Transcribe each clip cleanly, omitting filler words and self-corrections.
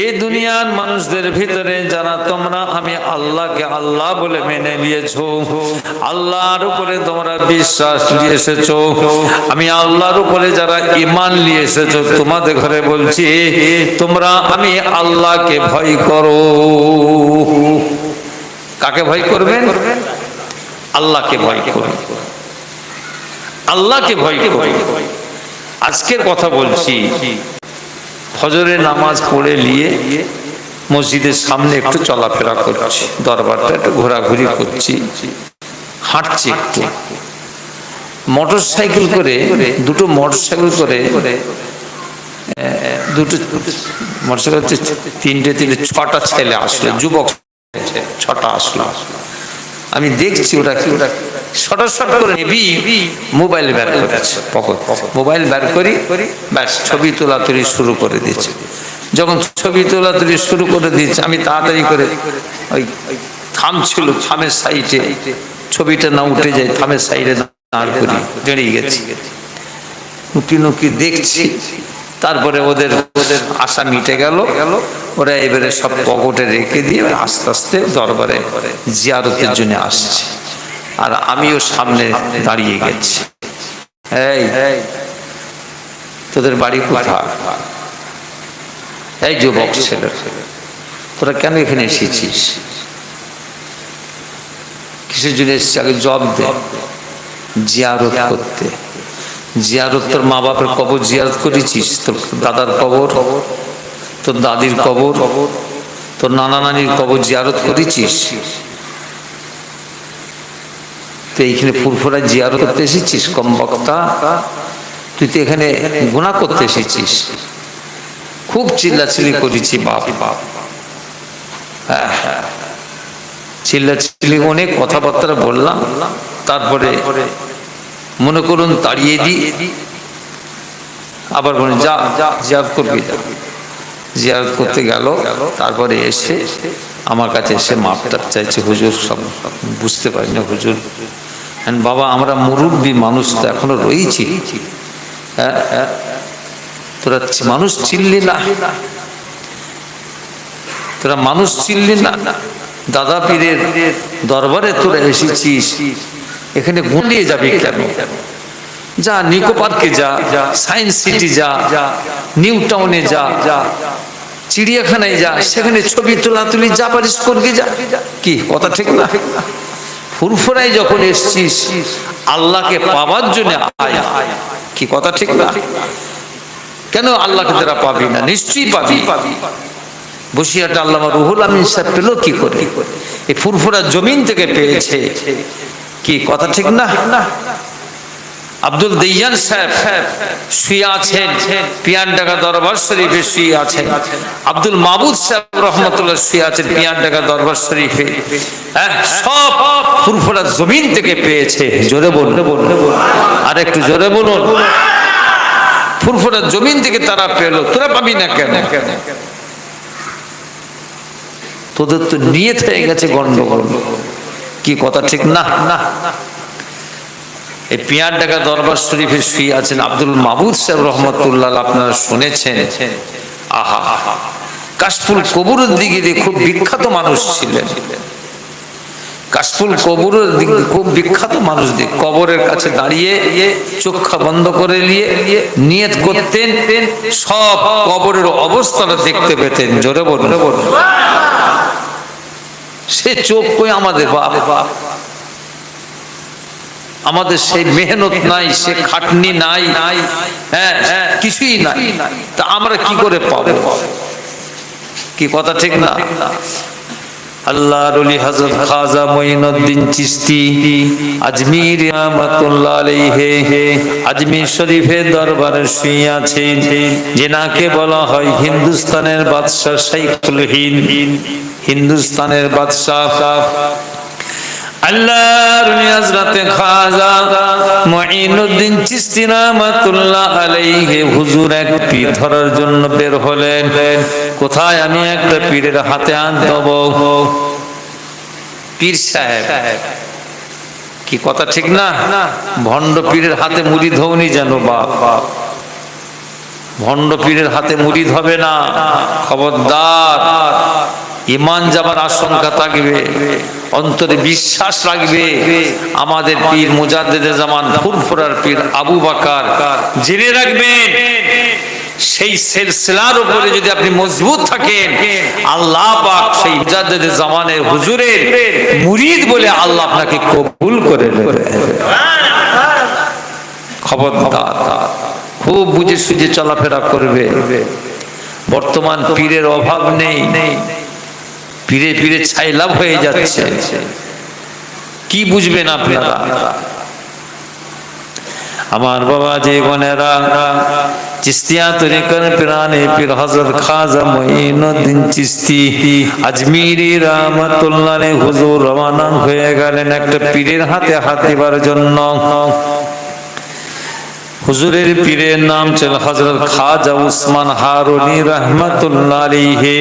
এই দুনিয়ার মানুষদের ভিতরে যারা তোমরা আমি আল্লাহকে আল্লাহ বলে মেনে নিয়েছো, আল্লাহর উপরে তোমরা বিশ্বাস নিয়ে এসেছো, আমি আল্লাহর উপরে যারা ঈমান নিয়ে এসেছো, তোমাদের ঘরে বলছি তোমরা আমি আল্লাহকে ভয় করো। কাকে ভয় করবেন? আল্লাহকে ভয় করো, আল্লাহকে ভয় করো। আজকের কথা বলছি, ফজরের নামাজ পড়ে নিয়ে মসজিদের সামনে একটু চলাফেরা করছি, দরবারটা একটু ঘোরাঘুরি করছি, হাঁটছি একটু। মোটর সাইকেল করে দুটো মোটরসাইকেল করে তিনটে ছটা ছেলে আসলো, যুবক ছটা আসলো। আমি দেখছি ওরা কি শট করে মোবাইল বের করেছে, মোবাইল বের করি ব্যাস ছবি তোলাতুলি শুরু করে দিয়েছে। যখন ছবি তোলাতুলি শুরু করে দিয়েছে, আমি তাড়াতাড়ি করে ওই থাম ছিল, থামের সাইডে ছবিটা না উঠে যায়, থামের সাইডে দাঁড় করি, দাঁড়িয়ে গেছি, নুকি নুকি দেখছি। তারপরে ওদের আশা মিটে গেল, ওরা এবারে সব পকেটে রেখে দিয়ে আস্তে আস্তে দরবারে জিয়ারতের জন্য আসছে, আর আমিও সামনে দাঁড়িয়ে গেছি। এই তোদের বাড়ি কোথায়? এই যুবক ছেলে, তোরা কেন এখানে এসেছিস? কিসের জন্য এসেছিস আগে জবাব দে। জিয়ারত করতে। জিয়ারত তোর মা বাপের কবর জিয়ারত করেছিস? তোর দাদার কবর, তোর দাদির কবর, তোর নানা নানির কবর জিয়ারত করেছিস? তো এইখানে ফুরফুরা জিয়ারত করতে এসেছিস? কম বক্তা, তুই তো এখানে গুনাহ করতে এসেছিস। খুব চিল্লাচিল্লি করেছি, বাপ বাপ, হ্যাঁ চিল্লাচিল্লি অনেক কথাবার্তা বললাম। তারপরে মনে করুন তাড়িয়ে দিই, আবার বলে যা জিয়ারত করবি, যা জিয়ারত করতে গেল। তারপরে এসে আমার কাছে এসে মাপটা চাইছে, হুজুর সব বুঝতে পারি না হুজুর। বাবা আমরা মুরব্বী মানুষ তো এখনো রয়েছি, তোরা মানুষ চিনলি না, তোরা মানুষ চিনলি না, দাদা পীরের দরবারে তোরা এসেছিস, এখানে গুলিয়ে যাবি কেন? যা নিকো পার্কে যা, সায়েন্স সিটি যা, নিউ টাউনে যা, চিড়িয়াখানায় যা, সেখানে ছবি তোলাতুলি যা পারিস করবি যা। কি কথা ঠিক না? ফুরফুরায় যখন এসছিস আল্লাহকে পাওয়ার জন্য আয়। কি কথা ঠিক না? কেন আল্লাহকে তারা পাবি না? নিশ্চয়ই পাবি। বসিরহাটে আল্লামা রুহুল আমিন সাহেব পেল কি করে? এই ফুরফুরা জমিন থেকে পেয়েছে। কি কথা ঠিক না? আব্দুল দেয়ান সাহেব শুয়ে আছেন পিয়ারডাঙ্গা দরবার শরীফে, শুয়ে আছেন। আব্দুল মাহবুদ সাহেব রহমতুল্লাহ শুয়ে আছেন পিয়ারডাঙ্গা দরবার শরীফে। সব ফুরফুরা জমিন থেকে পেয়েছে। জোরে বলুন, আর একটু জোরে বলুন। ফুরফুরা জমিন থেকে তারা পেল, তোরা পাবি না কেন? তোদের তো নিয়ত হয়ে গেছে গন্ডগোল। কি কথা ঠিক না? এই পিয়ারডাঙ্গা দরবার শরীফে শুয়ে আছেন আব্দুল মাহবুদ সাহেব রহমতুল্লাহ, আপনারা শুনেছেন। আহা, কাশফুল কবরের দিকে দিয়ে খুব বিখ্যাত মানুষ ছিলেন। কাশফুল কবরের দিকে খুব বিখ্যাত মানুষ, দিয়ে কবরের কাছে দাঁড়িয়ে চোখা বন্ধ করে নিয়ে নিয়ত করতেন, সব কবরের অবস্থাটা দেখতে পেতেন। জোরে বলুন। সে চোখ কই আমাদের? বাপ, আমাদের সেই মেহনত নাই, সে খাটনি নাই, হ্যাঁ কিছুই নাই। তা আমরা কি করে পাবো? কি কথা ঠিক না? আল্লাহর ওলি হযরত খাজা মঈনুদ্দিন চিশতি আজমির রহমাতুল্লাহ আলাইহি আজমির শরীফের দরবারে শুয়ে আছেন, যেনাকে বলা হয় হিন্দুস্তানের বাদশা শাইখুল হিন্দ, হিন্দুস্তানের বাদশাহ। আল্লাহর ওলি হযরত খাজা মঈনুদ্দিন চিশতি রহমাতুল্লাহ আলাইহি হুজুর এক পীর ধরার জন্য বের হলেন। কোথায়? আমি একটা পীরের হাতে হাত দেব। পীর সাহেব, কি কথা ঠিক না? ভণ্ড পীরের হাতে মুড়ি ধৌনি যেন বাপ। ভণ্ড পীরের হাতে মুরিদ হবে না, খবরদার। ঈমান যাবার আশঙ্কা থাকবে, অন্তরে বিশ্বাস রাখবে। আমাদের পীর মুজাদ্দিদে জামান ফুরফুরার পীর আবু বকর, জেনে রাখবেন সেই সিলসিলার উপরে যদি আপনি মজবুত থাকেন, আল্লাহ পাক সেই মুজাদ্দিদে জামানের হুজুরের মুরিদ বলে আল্লাহ আপনাকে কবুল করে নেবে। খবরদার, খুব বুঝে সুঝে চলাফেরা করবে। বর্তমান পীরের অভাব নেই, পীরে পীরে ছাইলাভ হয়ে যাচ্ছে। কি বুঝবেন আপনারা? আমার বাবা যে বোনেরা, চিস্তিয়া তরিকার প্রাণে পীর হযরত খাজা মঈনুদ্দিন চিস্তি আজমিরি রাহমাতুল্লাহ আলাইহি হুজুর রওনা হয়ে গেলেন একটা পীরের হাতে হাত দেবার জন্য। হুজুরের পীরের নাম ছিল হযরত খাজা উসমান হারুনি রাহমাতুল্লাহ আলাইহি।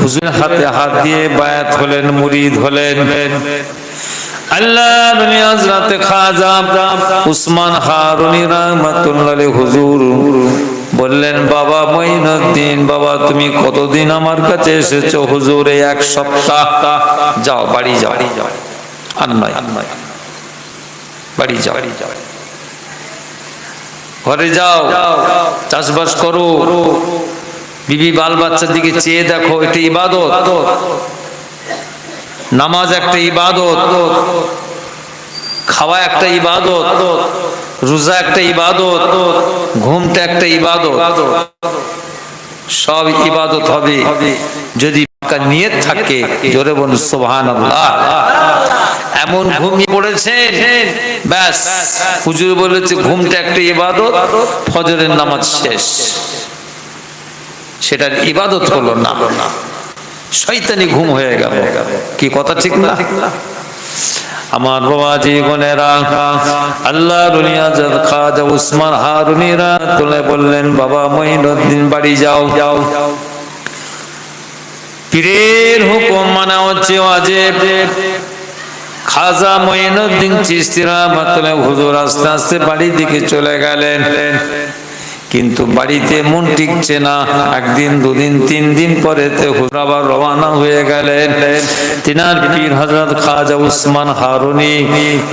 হুজুরের হাতে হাত দিয়ে বায়াত হলেন, মুরিদ হলেন। আল্লাহর নবী হযরত খাজা উসমান হারুনি রাহমাতুল্লাহ আলাইহি হুজুর বললেন, বাবা মঈনুদ্দিন, বাবা তুমি কতদিন আমার কাছে এসেছো? হুজুর এই এক সপ্তাহ। যাও বাড়ি যাও, আর নয় বাড়ি যাও, ঘরে যাও, চাষবাস করো, বিবি বাল বাচ্চার দিকে চেয়ে দেখো। এটা ইবাদত। নামাজ একটা ইবাদত, খাওয়া একটা ইবাদত, রোজা একটা ইবাদত, ঘুমটা একটা ইবাদত। সব ইবাদত হবে যদি নিয়ত থাকে। জোরে বলুন সুবহানাল্লাহ। এমন ঘুমিয়ে পড়েছেন, ব্যাস হুজুর বলেছে ঘুমটা একটা ইবাদত, ফজরের নামাজ শেষ, সেটার ইবাদত হলো না, শয়তানি ঘুম হয়ে গেল। কি কথা ঠিক না? আমার বাবা জীবনেরা, আল্লাহর ওলি হযরত খাজা উসমান হারুনি রাহমাতুল্লাহ বললেন, বাবা মঈনুদ্দিন বাড়ি যাও। পীরের হুকুম মানা হচ্ছে ওয়াজিব। খাজা মঈনুদ্দিন চিশতি রাহমাতুল্লাহ হুজুর আস্তে আস্তে বাড়ির দিকে চলে গেলেন, কিন্তু বাড়িতে মন টিকছে না। একদিন, দুদিন, 3 দিন পরে হুজুর আবার রওনা হয়ে গেলেন তিনার পীর হযরত খাজা উসমান হারুনি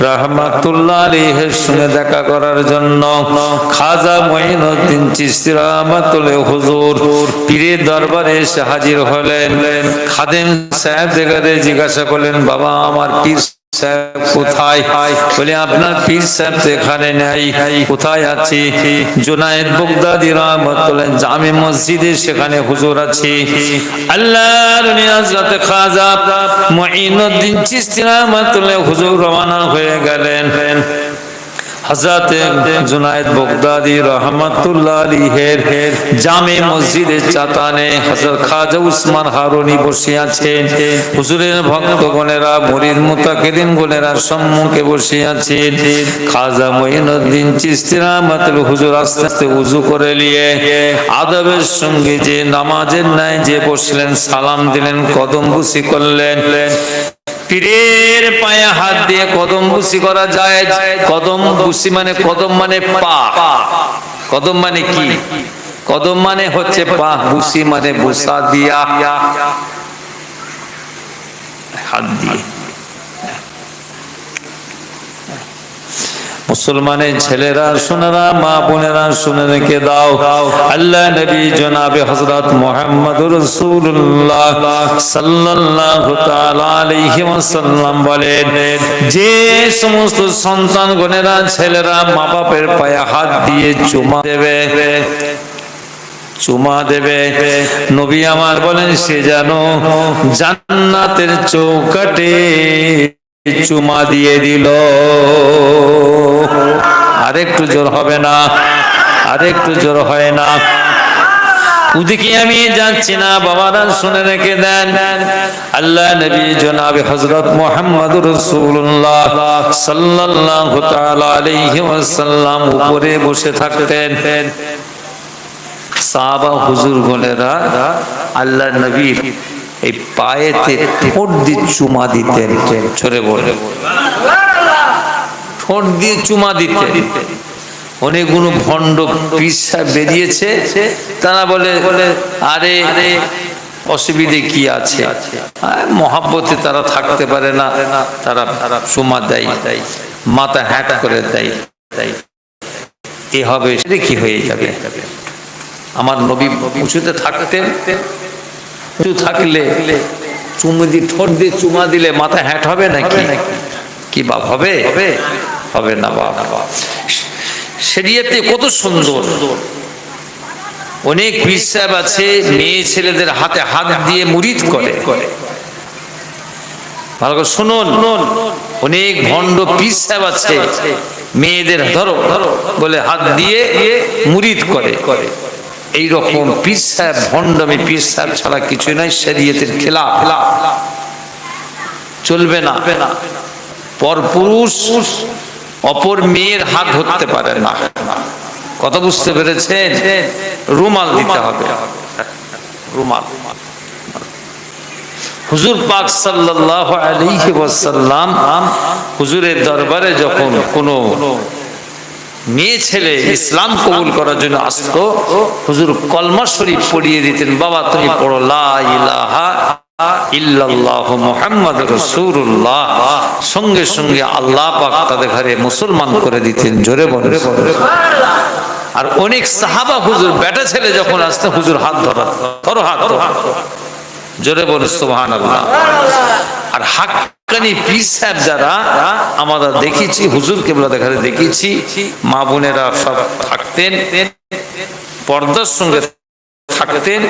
রাহমাতুল্লাহ আলাইহির সঙ্গে দেখা করার জন্য। খাজা মঈনুদ্দিন চিশতি রাহমাতুল্লাহ হুজুর পীরের দরবারে এসে হাজির হলেন। খাদেম সাহেব দেখে জিজ্ঞাসা করলেন, বাবা আমার পীর সাহেব কোথায়? বলে, আপনার পীর সাহেব তো এখানে নাই। কোথায় আছে? জুনায়েদ বাগদাদী রাহমাতুল্লাহ জামে মসজিদে, সেখানে হুজুর আছে। আল্লাহর নবী হযরত খাজা মঈনুদ্দিন চিশতি রাহমাতুল্লাহ হুজুর রওনা হয়ে গেলেন। হযরত জুনায়েদ বাগদাদী রাহমাতুল্লাহ আলাইহির জামে মসজিদের চাতানে হযরত খাজা উসমান হারুনি বসে আছেন। হুজুরের ভক্তগণেরা, মুরিদ মুতাকিদিনগণেরা সম্মুখে বসে আছেন। খাজা মঈনুদ্দিন চিশতি রাহমাতুল্লাহ হুজুর আস্তে আস্তে ওযু করে নিয়ে আদবের সঙ্গে যে নামাজের ন্যায় যে বসলেন, সালাম দিলেন, কদম বুসি করলেন। পীরের পায়ে হাত দিয়ে কদম বুসি করা যায়। কদম বুসি মানে, কদম মানে পা। কদম মানে কি? কদম মানে হচ্ছে পা, বুসি মানে বুসা দিয়া, হাত দিয়ে। মুসলমানের ছেলেরা, সোনারা, মা বোনেরা শুনে রেখে দাও। আল্লাহ নবী জনাবে হযরত মুহাম্মদুর রাসূলুল্লাহ সাল্লাল্লাহু তাআলা আলাইহি ওয়াসাল্লাম বলেন, যে সমস্ত সন্তানগণেরা, ছেলেরা মা বাপের পায়ে হাত দিয়ে চুমা দেবে, নবী আমার বলেন সে যেন জান্নাতের চৌকাঠে চুমা দিয়ে দিল। আরেকটু জোর হবে না? আরেকটু জোর হয় না? ওদিকে আমি যাচ্ছি না, বাবারা শুনে রেখে দেন। আল্লাহ নবী জনাবে হযরত মুহাম্মদুর রাসূলুল্লাহ সাল্লাল্লাহু তাআলা আলাইহি ওয়াসাল্লাম উপরে বসে থাকতেন। সাহাবা হুজুরগণেরা আল্লাহ নবীর এই পায়েতে ঠোঁট দিয়ে চুমা দিতেন। ছোরে বলে ঠোঁট দিয়ে চুমা দিতেন। অনেকগুলো ভণ্ড পিসা বেরিয়েছে, তারা বলে আরে অসুবিধে কি আছে, মহাব্বতে তারা থাকতে পারে না, তারা চুমা দেয়, মাথা হ্যাট করে দেয়, এ হবে সেটা কি হয়ে যাবে। আমার নবী উঁচুতে থাকতেন, উঁচু থাকলে ঠোঁট দিয়ে চুমা দিলে মাথা হ্যাট হবে নাকি? কি বাপ হবে? হবে না বাবা। শরীয়তে কত সুন্দর, অনেক পীর সাহেব আছে মেয়ে ছেলেদের হাতে হাত দিয়ে মুরিদ করে। ভালো করে শুনুন, অনেক ভণ্ড পীর সাহেব আছে মেয়েদের ধরো বলে হাত দিয়ে মুরিদ করে। এইরকম পীর সাহেব ভণ্ডামি, পীর সাহেব ছাড়া কিছুই নাই, শরীয়তের খেলাফ, চলবে না। পরপুরুষ অপর মেয়ের হাত ধরতে পারে না, কথা বুঝতে পেরেছেন? রুমাল দিতে হবে, রুমাল। হুজুর পাক সাল্লাল্লাহু আলাইহি ওয়াসাল্লাম হুজুরের দরবারে যখন কোনো মেয়ে ছেলে ইসলাম কবুল করার জন্য আসতো, হুজুর কলমা শরীফ পড়িয়ে দিতেন, বাবা তুমি পড়ো লা ইলাহা ইল্লাল্লাহু মুহাম্মাদুর রাসূলুল্লাহ, সঙ্গে সঙ্গে আল্লাহ পাক তাদের ঘরে মুসলমান করে দিতেন। জোরে বলে। আর অনেক সাহাবা হুজুর বেটা ছেলে যখন আসতো, হুজুর হাত ধরো হাত ধরো, জোরে বলে সুবহানাল্লাহ। আর হাক্কানি পীর সাহেব যারা আমরা দেখেছি, হুজুর কেবলাদের ঘরে দেখেছি, মা বোনেরা সব থাকতেন, পর্দার সঙ্গে থাকতেন,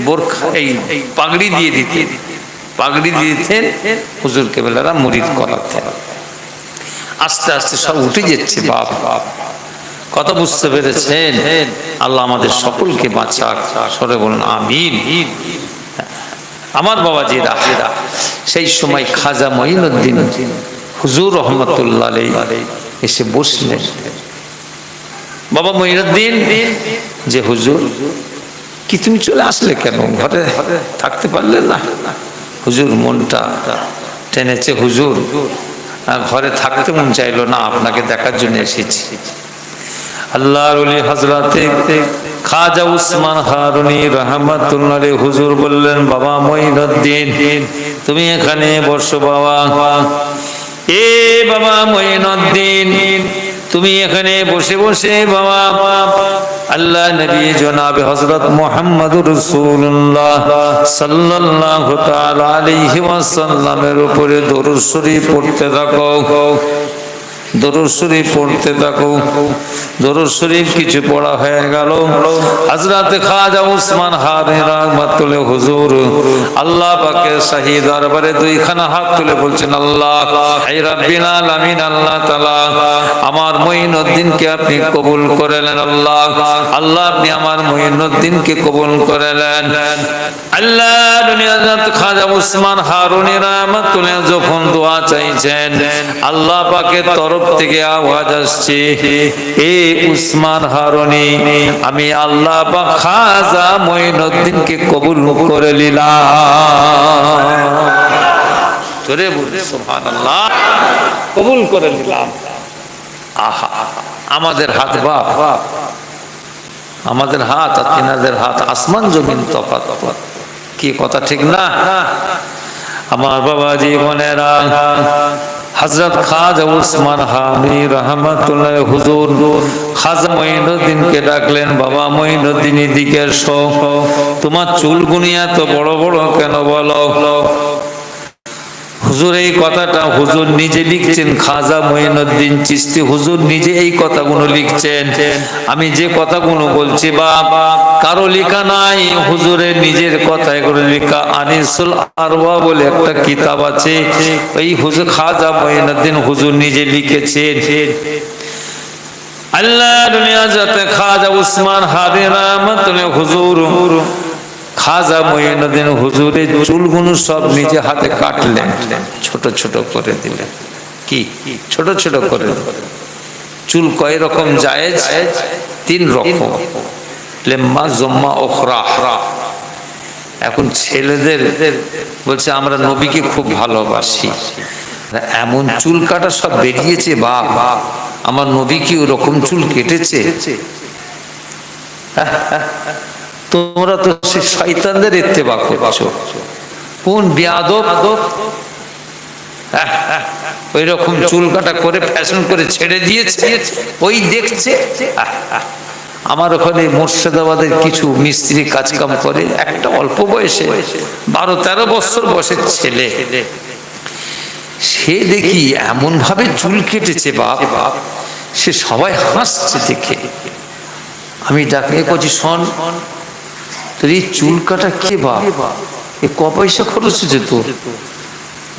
বোরখা এই পাগড়ি দিয়ে দিতেন, পাগড়ি দিয়ে দিতেন, হুজুর কেবলারা মুরিদ করাতেন। আস্তে আস্তে সব উঠে যাচ্ছে বাপ, কথা বুঝতে পেরেছেন? আল্লাহ আমাদের সকলকে বাঁচাক, সরে বলুন আমিন। আমার বাবাজিরা, সেই সময় খাজা মঈনুদ্দিন হুজুর রহমতুল্লাহ আলাইহি এসে বসলেন। বাবা মঈনুদ্দিন, যে হুজুর কি তুমি চলে আসলে কেন, ঘরে থাকতে পারলে না? হুজুর মনটা টেনেছে, হুজুর ঘরে থাকতে মন চাইলো না, আপনাকে দেখার জন্য এসেছি। আল্লাহর ওলি হযরতে খাজা উসমান হারুনি রাহমাতুল্লাহ আলাইহি হুজুর বললেন, বাবা মঈনুদ্দিন তুমি এখানে বসো বাবা। এ বাবা মঈনুদ্দিন তুমি এখানে বসে বসে বাবা আল্লাহ নবী জনাব হযরত মুহাম্মদুর রাসূলুল্লাহ সাল্লাল্লাহু তাআলা আলাইহি ওয়াসাল্লামের উপরে দরুদ শরীফ পড়তে থাকো, দরুদ শরীফ পড়তে থাকো। দরুদ শরীফ কিছু পড়া হয়ে গেল, হযরত খাজা উসমান হারুনি রাহমাতুল্লাহ হুজুর আল্লাহ পাকের শাহী দরবারে দুইখানা হাত তুলে বলছেন, আল্লাহ হে রাব্বিল আলামিন, আল্লাহ তাআলা আমার মঈনুদ্দিনকে আপনি কবুল করে নেন। আল্লাহ আল্লাহ আপনি আমার মঈনুদ্দিনকে কবুল করে নেন। আল্লাহ হযরত খাজা উসমান হারুনি রাহমাতুল্লাহ যখন দোয়া চাইছেন, আল্লাহ পাকের তরফ থেকে আওয়াজ আসছে, এ উসমান হারুনি আমি আল্লাহ পাক খাজা মঈনুদ্দিনকে কবুল করে নিলাম। জোরে বলুন সুবহানাল্লাহ, কবুল করে নিলাম। আহা, আমাদের হাত বাপ, আমাদের হাত আর তিনাদের হাত আসমান জমিন তফাৎ। কি কথা ঠিক না? আমার বাবা জীবনেরা হযরত খাজা উসমান হারুনি রাহমাতুল্লাহ হুজুর খাজা মঈনুদ্দিনকে ডাকলেন, বাবা মঈনুদ্দিন এদিকে এসো, তোমার চুলগুনি এত বড় বড় কেন বলো? হুজুর এই কথাটা হুজুর নিজে লিখছেন, খাজা মঈনুদ্দিন চিশতি হুজুর নিজে এই কথাগুলো লিখছেন। আমি যে কথাগুলো বলছি বাপ কারো লেখা নাই, হুজুরের নিজের কথা এগুলো লেখা। আনিসুল আরওয়া বলে একটা কিতাব আছে, এই হুজুর খাজা মঈনুদ্দিন হুজুর নিজে লিখেছেন। আল্লাহ দুনিয়া যাতে খাজা উসমান হারুনি রাহমাতুল্লাহ হুজুর খাজা মঈনুদ্দিন হুজুরের চুলগুলো সব নিজে হাতে কাটলেন, ছোট ছোট করে দিলেন। কি ছোট ছোট করে? চুল কয় রকম জায়েজ? 3 রকম, লেম্মা জম্মা ওখরা। এখন ছেলেদের বলছে আমরা নবীকে খুব ভালোবাসি, এমন চুল কাটা সব বেরিয়েছে বাবা, আমার নবী কি ওরকম চুল কেটেছে? তোমরা তো সে শয়তানদের ইত্তেবা করছো। কোন বেয়াদব ওই রকম চুল কাটা করে ফ্যাশন করে ছেড়ে দিয়েছে, ওই দেখছে। আমার ওখানে মুর্শিদাবাদের কিছু মিস্ত্রি কাজ কাম করে, একটা অল্প বয়সে 12-13 বছর বয়সের ছেলে, সে দেখি এমন ভাবে চুল কেটেছে বাপ, সে সবাই হাসছে দেখে। আমি ডাকে বলছি, শোন তোর এই চুল কাটা কে বাপ, এ ক পয়সা খরচ হচ্ছে তোর?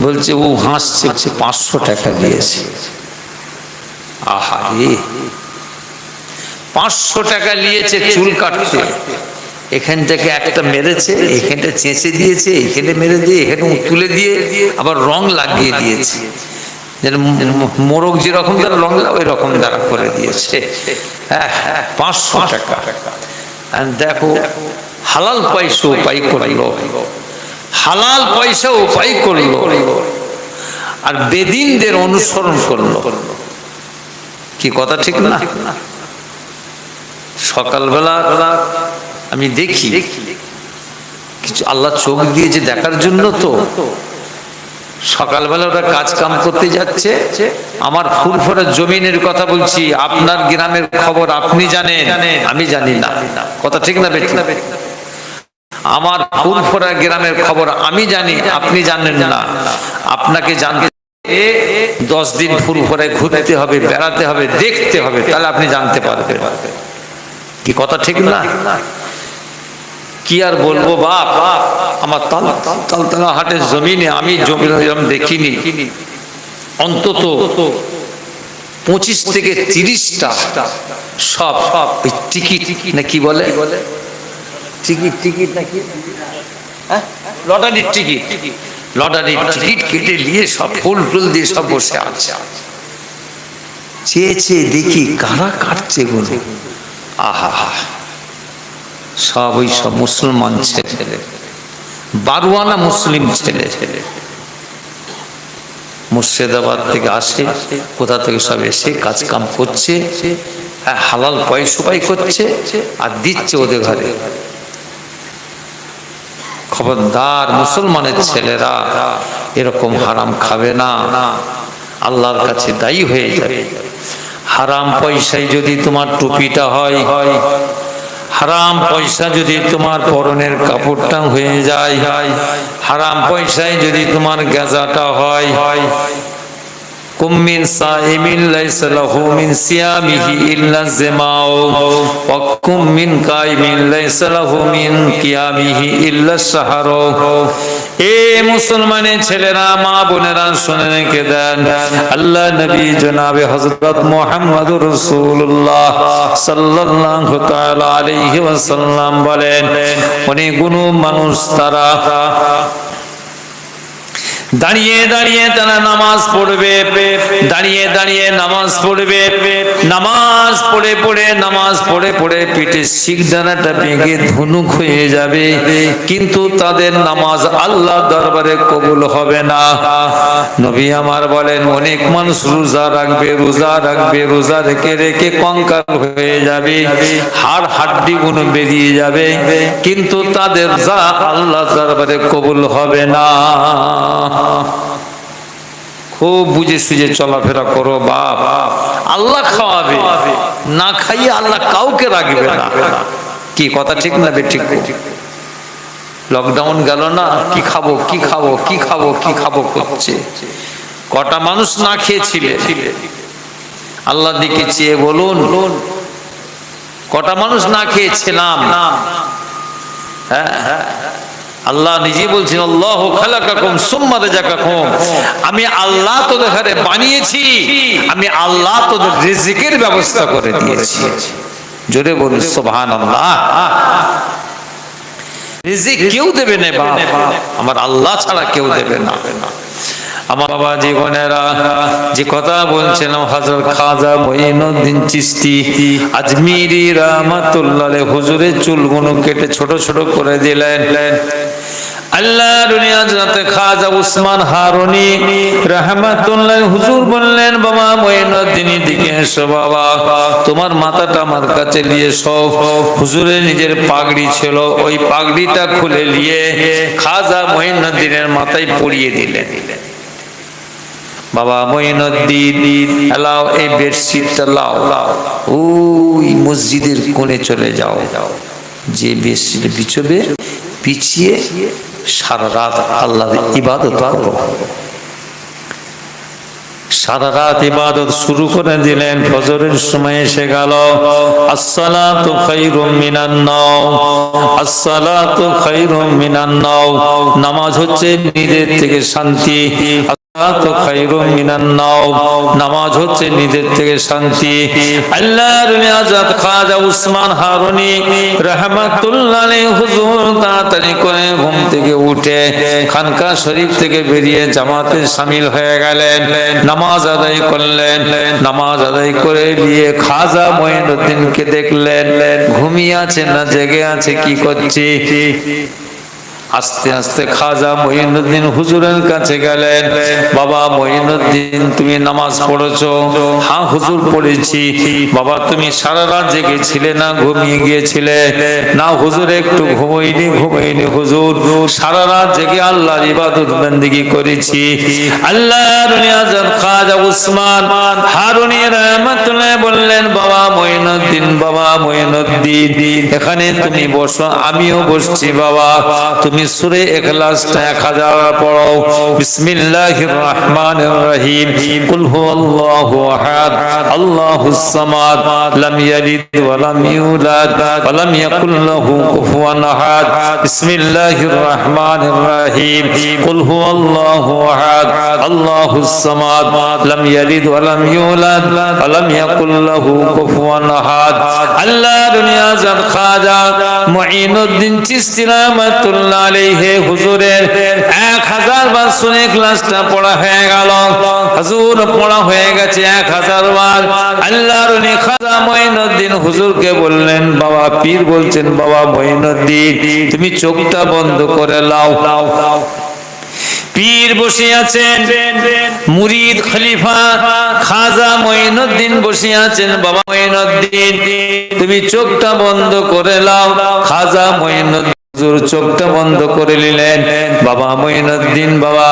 বলছে ও হাসছে, 500 টাকা দিয়েছে। আহা রে, 500 টাকা নিয়েছে চুল কাটতে। এখান থেকে একটা মেরেছে, এখানটা চেঁচে দিয়েছে, এখানে মেরে দিয়ে এখানে তুলে দিয়ে আবার রং লাগিয়ে দিয়েছে, যেন মোরগ যেরকম দ্বারা রং ওই রকম দ্বারা করে দিয়েছে। 500 টাকা। দেখো হালাল পয়সা উপায় করলো, হালাল পয়সা উপায় করলো, আর বেদিনদের অনুসরণ করলো। কি কথা ঠিক না? সকালবেলা আমি দেখি কিছু, আল্লাহ চোখ দিয়েছে দেখার জন্য, তো সকালবেলা ওরা কাজ কাম করতে যাচ্ছে। আমার ফুরফুরা জমিনের কথা বলছি, আপনার গ্রামের খবর আপনি জানেন, আমি জানি না। কথা ঠিক না বেঠিক? আমার ফুরফুরা গ্রামের খবর আমি জানি, আপনি জানেন না। আপনাকে জানতে 10 দিন ফুরফুরায় ঘুরতে হবে, বেড়াতে হবে, দেখতে হবে, তাহলে আপনি জানতে পারবেন। কি কথা ঠিক না? কি আর বলবো বাপ, আমার তালতলা হাটের জমিনে আমি জমি দেখিনি, অন্তত 25 থেকে 30টা সব টিকিট না কি বলে, টিকিট নাকি লটারির টিকিট, লটারির টিকিট কেটে নিয়ে সব ফুল টুল দিয়ে সব বসে আছে। চেয়ে দেখি কারা কাটছে গুলো, আহা, সব ওই সব মুসলমান ছেলে, 12 আনা মুসলিম ছেলে, মুর্শিদাবাদ থেকে আসে, কোথা থেকে সব এসে কাজ কাম করছে, হালাল পয়সা উপায় করছে আর দিচ্ছে ওদের ঘরে। খবরদার, মুসলমানের ছেলেরা এরকম হারাম খাবে না, আল্লাহর কাছে দায়ী হয়ে যাবে। হারাম পয়সায় যদি তোমার টুপিটা হয়, হারাম পয়সা যদি তোমার পরনের কাপড়টা হয়ে যায়, হারাম পয়সায় যদি তোমার গেজাটা হয়, কুমিন সাইমিন লাইসা লাহু মিন সিয়ামিহি ইল্লা জিমাউ ওয়া কুমিন কাইমিন লাইসা লাহু মিন কিয়ামিহি ইল্লা সাহরু। এ মুসলমানের ছেলেরা, মা বোনেরা, শুনে রেখে দেন, আল্লাহ নবী জনাবে হযরত মুহাম্মদুর রাসূলুল্লাহ সাল্লাল্লাহু তাআলা আলাইহি ওয়াসাল্লাম বলেন, অনেকগুলো মানুষ তারা দাঁড়িয়ে দাঁড়িয়ে তারা নামাজ পড়বে, দাঁড়িয়ে দাঁড়িয়ে নামাজ পড়বে, নামাজ পড়ে পড়ে নামাজ পড়ে পড়ে পিঠে শিখদানাটা ভেঙে ধনুক হয়ে যাবে, কিন্তু তাদের নামাজ আল্লাহ দরবারে কবুল হবে না। নবী আমার বলেন, অনেক মানুষ রোজা রাখবে, রোজা রাখবে, রোজা রেখে রেখে কঙ্কাল হয়ে যাবে, হাড় হাড্ডি গুলো বেরিয়ে যাবে, কিন্তু তাদের যা আল্লাহ দরবারে কবুল হবে না। খুব বুঝে সুঝে চলাফেরা করো বাপ, আল্লাহ খাওয়াবে, না খাইয়ে আল্লাহ কাউকে রাখবে না। কি কথা ঠিক না বেঠিক? লকডাউন গেল না, কি খাবো কি খাবো কি খাবো কি খাবো করছে। কটা মানুষ না খেয়েছিলে? আল্লাহ দিকে চেয়ে বলুন, কটা মানুষ না খেয়েছিলাম? হ্যাঁ, আল্লাহ নিজে বলছেন, আল্লাহু খালাকাকুম সুম্মা রাযাকাকুম, আমি আল্লাহ তোদের ঘরে বানিয়েছি, আমি আল্লাহ তোদের রিজিকের ব্যবস্থা করে দিয়েছি। জোরে বলুন সুবহানাল্লাহ। রিজিক কেউ দেবে না বাপ, আমার আল্লাহ ছাড়া কেউ দেবে না। আমার বাবা জীবনেরা, যে কথা বলছিলাম হযরত খাজা মঈনুদ্দিন চিশতি আজমিরি রাহমাতুল্লাহ আলাইহি হুজুরের চুলগুলো কেটে ছোট ছোট করে দিলেন। আল্লাহর ওলি হযরত খাজা উসমান হারুনি রাহমাতুল্লাহ হুজুর বললেন, বাবা মঈনুদ্দিন দিকে এসো বাবা, তোমার মাথাটা আমার কাছে নিয়ে এসো। হুজুরের নিজের পাগড়ি ছিল, ওই পাগড়িটা খুলে নিয়ে খাজা মঈনুদ্দিনের মাথায় পরিয়ে দিলেন। বাবা মঈনুদ্দিন লাও এই বেডশিটটা লাও, ওই মসজিদের কোণে চলে যাও, যে বেডশিট বিছবে পিছিয়ে সারা রাত আল্লাহর ইবাদত করো। সারা রাত ইবাদত শুরু করে দিলেন। ফজরের সময় এসে গেল। আসসালাতু খায়রুম মিনান নাওম, আসসালাতু খায়রুম মিনান নাওম, নামাজ হচ্ছে নিজের থেকে শান্তি। নামাজ হচ্ছে নিজের থেকে শান্তি। আল্লাহর হযরত খাজা উসমান হারুনি রাহমাতুল্লাহ আলাইহি হুজুর তাড়াতাড়ি করে ঘুম থেকে উঠে খানকা শরীফ থেকে বেরিয়ে জামাতে শামিল হয়ে গেলেন, নামাজ আদায় করলেন। নামাজ আদায় করে দিয়ে খাজা মঈনুদ্দিনকে দেখলেন ঘুমিয়ে আছে না জেগে আছে, কি করছে। আস্তে আস্তে খাজা মঈনুদ্দিন হুজুরের কাছে গেলেন। বাবা মঈনুদ্দিন, তুমি নামাজ পড়েছো? হ্যাঁ হুজুর পড়েছি। বাবা তুমি সারা রাত জেগেছিলে না ঘুমিয়ে গিয়েছিলে? না হুজুর, একটু ঘুমাইনি হুজুর, সারা রাত জেগে আল্লাহর ইবাদত বন্দেগী করেছি। আল্লাহর ওলি হযরত খাজা উসমান হারুনি রাহমাতুল্লাহ বললেন, বাবা মঈনুদ্দিন এখানে তুমি বসো, আমিও বসছি। বাবা তুমি সূরা ইখলাসটা 1000 পড়ো। বিসমিল্লাহির রহমানির রহিম, কুল হুয়াল্লাহু আহাদ, আল্লাহুস সামাদ, লাম ইয়ালিদ ওয়া লাম ইউলাদ ওয়া লাম ইয়াকুল লাহু কুফুয়ান আহাদ। বিসমিল্লাহির রহমানির রহিম, কুল হুয়াল্লাহু আহাদ, আল্লাহুস সামাদ, লাম ইয়ালিদ ওয়া লাম ইউলাদ ওয়া লাম ইয়াকুল লাহু কুফুয়ান আহাদ। আল্লাহর ওলি হযরত খাজা মঈনুদ্দিন চিশতি রাহমাতুল্লাহ আলাইহি হুজুরের 1000 বার সূরা ইখলাসটা পড়া হয়ে গেল। হুজুর পড়া হয়ে গেছে 1000 বার। আল্লাহর ওলি খাজা মঈনুদ্দিন হুজুরকে বললেন, বাবা পীর বলছেন, বাবা মঈনুদ্দিন তুমি চোখটা বন্ধ করে লাও। পীর বসে আছেন, মুরিদ খলিফা খাজা মঈনুদ্দিন বসে আছেন। বাবা মঈনুদ্দিন তুমি চোখটা বন্ধ করে লাও। খাজা মঈনুদ্দিন হুজুর চোখটা বন্ধ করে নিলেন। বাবা মঈনুদ্দিন, বাবা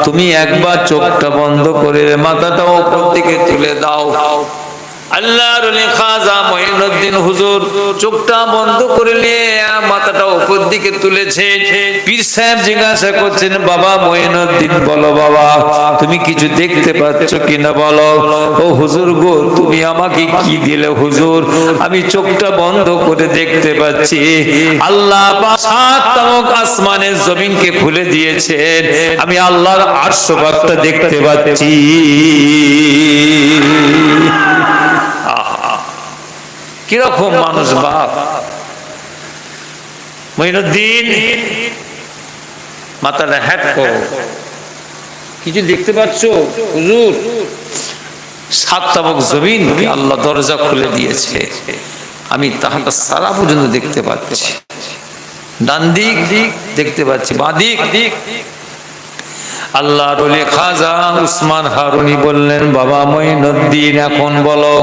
তুমি একবার চোখটা বন্ধ করে মাথাটা উপর দিকে তুলে দাও। আল্লাহর ওলি খাজা মঈনুদ্দিন হুজুর চোখটা বন্ধ করে নিয়ে মাথাটা উপর দিকে তুলেছে। পীর সাহেব জিজ্ঞাসা করছেন, বাবা মঈনুদ্দিন বলো, বাবা তুমি কিছু দেখতে পাচ্ছ কিনা বলো। ও হুজুর গো, তুমি আমাকে কি দিলে হুজুর? আমি চোখটা বন্ধ করে দেখতে পাচ্ছি আল্লাহ পাক 7 তাবক আসমানের জমিনকে খুলে দিয়েছেন, আমি আল্লাহর আরশ পাকটা দেখতে পাচ্ছি। কিরকম মানুষ বাপ মঈনুদ্দিন, মাথাটা হ্যাট করো, কিছু দেখতে পাচ্ছ হুজুর? 7 তাবক জমিন আল্লাহ দরজা খুলে দিয়েছে, আমি তাহাটা সারা পর্যন্ত দেখতে পাচ্ছি। ডান দিক দেখতে পাচ্ছি, বাঁ দিক। আল্লাহর ওলি খাজা উসমান হারুনি বললেন, বাবা মঈনুদ্দিন এখন বলো,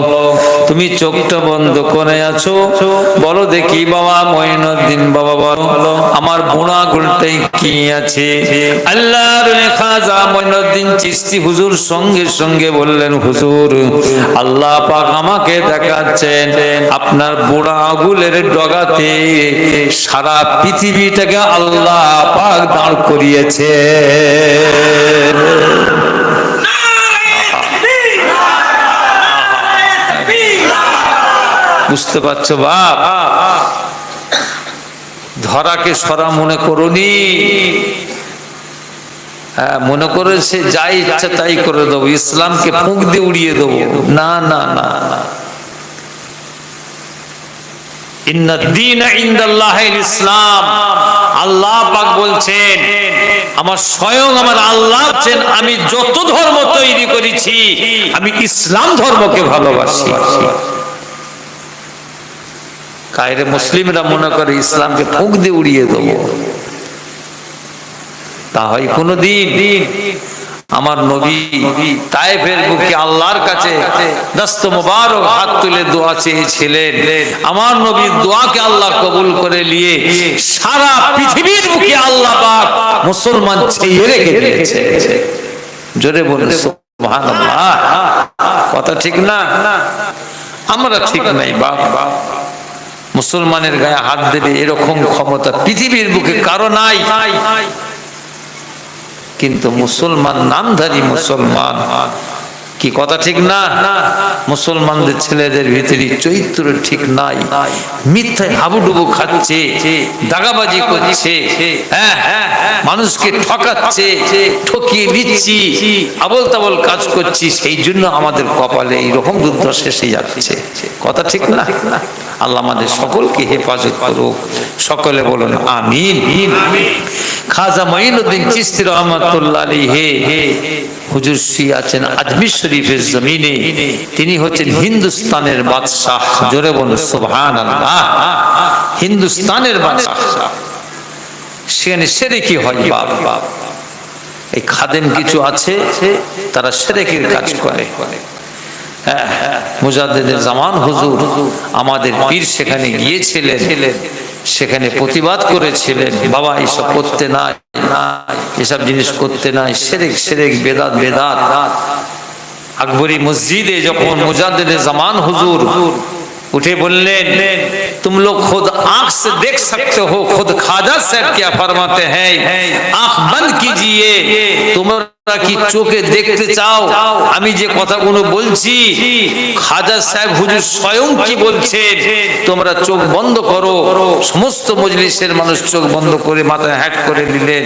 তুমি চোখটা বন্ধ করে আছো, বলো দেখি। বাবা মঈনুদ্দিন, বাবা বলো আমার বুড়া গুলটাই কি আছে? আল্লাহর ওলি খাজা মঈনুদ্দিন চিশতি হুজুর সঙ্গে সঙ্গে বললেন, হুজুর আল্লাহ পাক আমাকে দেখাচ্ছেন আপনার বুড়া আঙুলের ডগাতে সারা পৃথিবীটাকে আল্লাহ পাক দাঁড় করিয়েছে। বুঝতে পারছো বাপ? ধরাকে সরা মনে করনি, মনে করে সে যাই ইচ্ছা তাই করে দেবো, ইসলামকে ফুঁক দিয়ে উড়িয়ে দেবো। না না না, ইন্নাদ দীনা ইনদাল্লাহিল ইসলাম। আল্লাহ পাক বলছেন আমার স্বয়ং আমার আল্লাহ বলেন, আমি যত ধর্ম তৈরি করেছি আমি ইসলাম ধর্মকে ভালোবাসি। কায়রে মুসলিমরা মনে করে ইসলামকে ফুঁক দিয়ে উড়িয়ে দেবো, তা হয় কোনদিন? আমার নবী তায়েফের বুকে আল্লাহর কাছে দস্ত মুবারক হাত তুলে দোয়া চেয়েছিলেন। আমার নবীর দোয়াকে আল্লাহ কবুল করে নিয়ে সারা পৃথিবীর বুকে আল্লাহ পাক মুসলমান ছেয়ে রেখে দিয়েছে। জোরে বলে সুবহানাল্লাহ। কথা ঠিক না? আমরা ঠিক নাই বাপ। মুসলমানের গায়ে হাত দেবে এরকম ক্ষমতা পৃথিবীর বুকে কারো নাই। কিন্তু মুসলমান নামধারী মুসলমান, কি কথা ঠিক না? মুসলমানদের ছেলেদের ভিতরে চরিত্র ঠিক নাই, মিথ্যায় হাবুডুবু খাচ্ছে, দাগাবাজি করছে, মানুষকে ঠকাচ্ছে, ঠকিয়ে দিচ্ছি, আবল তাবল কাজ করছি, সেই জন্য আমাদের কপালে এইরকম দুর্দশা এসে যাচ্ছে। কথা ঠিক না? আল্লাহ আমাদের সকলকে হেফাজত করুক। সকলে বলুন আমিন। খাজা মঈনুদ্দিন চিশতি রহমাতুল্লাহ আলাইহি হুজুর শুয়ে আছেন আজমির শরীফের জমিনে। তিনি হচ্ছেন হিন্দুস্তানের বাদশাহ। জোরে বলুন সুবহানাল্লাহ। হিন্দুস্তানের বাদশাহ, সেখানে শিরকি হয় বাপ। এই খাদেম কিছু আছে, তারা শিরকের কাজ করে। মুজাদ্দিদে জামান হুজুর আমাদের পীর সেখানে গিয়েছিলেন, সেখানে প্রতিবাদ করেছিলেন, বাবা এইসব করতে নাই, এসব জিনিস করতে নাই, শিরক বেদাত। আকবরী মসজিদে যখন মুজাদ্দিদে জামান হুজুর उठे बोलने तुम लोग खुद आंख से देख सकते हो, खुद खाजा साहब क्या फरमाते हैं, आंख बंद कीजिए, তোমরা কি চোখে দেখতে চাও আমি যে কথাগুলো বলছি? খাজা সাহেব হুজুর স্বয়ং কি বলছেন, তোমরা চোখ বন্ধ করো। সমস্ত মজলিসের মানুষ চোখ বন্ধ করে মাথায় হ্যাট করে নিলেন।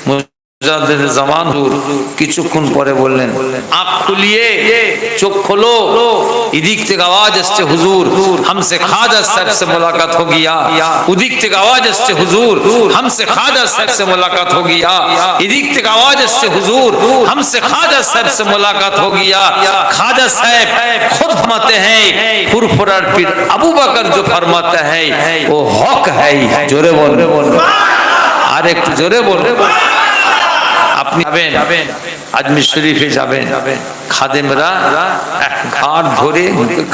মুজাদ্দিদে জামান হুজুর কিছুক্ষণ পরে বললেন, আঁখ খুলিয়ে, চোখ খোলো। इदिक থেকে आवाज আসছে, হুজুর हमसे खाजा साहब से मुलाकात हो गया। उदिक থেকে आवाज আসছে, হুজুর हमसे खाजा साहब से मुलाकात हो गया। इदिक থেকে आवाज আসছে, হুজুর हमसे खाजा साहब से मुलाकात हो गया। खाजा साहब खुद फरमाते हैं, फुरफुरार पीर अबू बकर जो फरमाता है वो हक है। जोरे बोल, আর একটু জোরে বল। আপনি যাবেন আজমির শরীফে যাবেন, খাদেমরা ঘাট ধরে